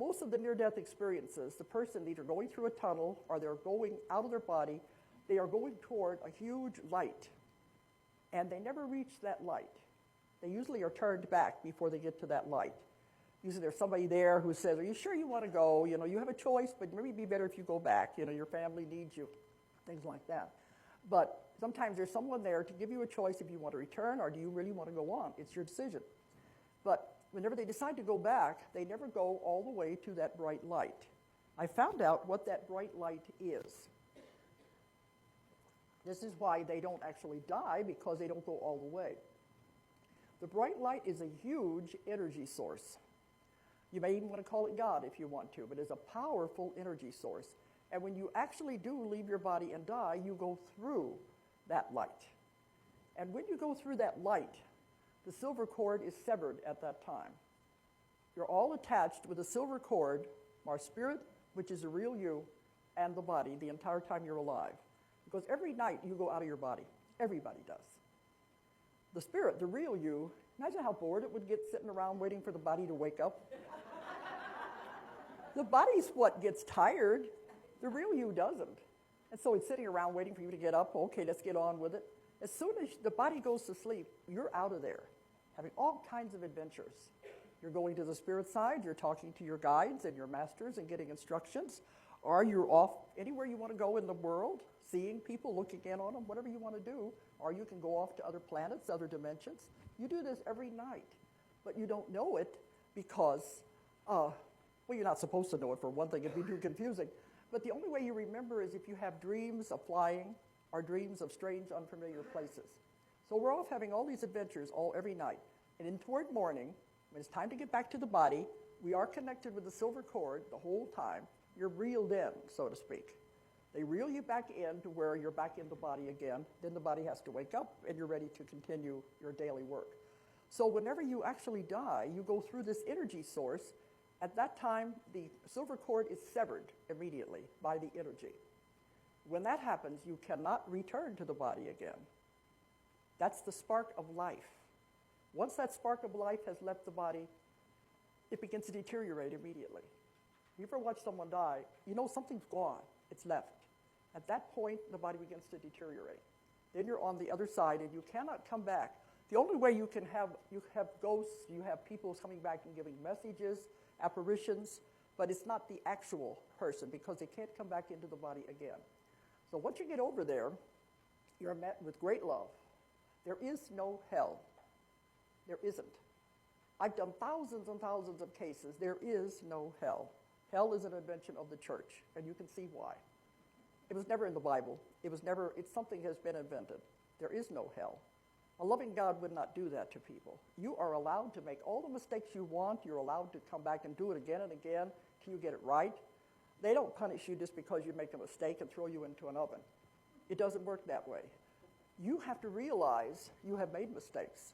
most of the near-death experiences, the person either going through a tunnel or they're going out of their body, they are going toward a huge light, and they never reach that light. They usually are turned back before they get to that light. Usually there's somebody there who says, are you sure you want to go? You know, you have a choice, but maybe it'd be better if you go back. You know, your family needs you, things like that. But sometimes there's someone there to give you a choice if you want to return or do you really want to go on. It's your decision. But whenever they decide to go back, they never go all the way to that bright light. I found out what that bright light is. This is why they don't actually die, because they don't go all the way. The bright light is a huge energy source. You may even want to call it God if you want to, but it's a powerful energy source. And when you actually do leave your body and die, you go through that light. And when you go through that light, the silver cord is severed at that time. You're all attached with a silver cord, our spirit, which is the real you, and the body the entire time you're alive. Because every night you go out of your body. Everybody does. The spirit, the real you, imagine how bored it would get sitting around waiting for the body to wake up. The body's what gets tired. The real you doesn't. And so it's sitting around waiting for you to get up. Okay, let's get on with it. As soon as the body goes to sleep, you're out of there, having all kinds of adventures. You're going to the spirit side, you're talking to your guides and your masters and getting instructions, or you're off anywhere you want to go in the world, seeing people, looking in on them, whatever you want to do, or you can go off to other planets, other dimensions. You do this every night, but you don't know it because, well, you're not supposed to know it for one thing, it'd be too confusing. But the only way you remember is if you have dreams of flying or dreams of strange, unfamiliar places. So we're off having all these adventures every night. And in toward morning, when it's time to get back to the body, we are connected with the silver cord the whole time. You're reeled in, so to speak. They reel you back in to where you're back in the body again. Then the body has to wake up, and you're ready to continue your daily work. So whenever you actually die, you go through this energy source. At that time, the silver cord is severed immediately by the energy. When that happens, you cannot return to the body again. That's the spark of life. Once that spark of life has left the body, it begins to deteriorate immediately. You ever watch someone die, you know something's gone, it's left. At that point, the body begins to deteriorate. Then you're on the other side, and you cannot come back. The only way you have ghosts, you have people coming back and giving messages, apparitions, but it's not the actual person because they can't come back into the body again. So once you get over there, you're met with great love. There is no hell. There isn't. I've done thousands and thousands of cases. There is no hell. Hell is an invention of the church, and you can see why. It was never in the Bible. It's something has been invented. There is no hell. A loving God would not do that to people. You are allowed to make all the mistakes you want. You're allowed to come back and do it again and again till you get it right. They don't punish you just because you make a mistake and throw you into an oven. It doesn't work that way. You have to realize you have made mistakes.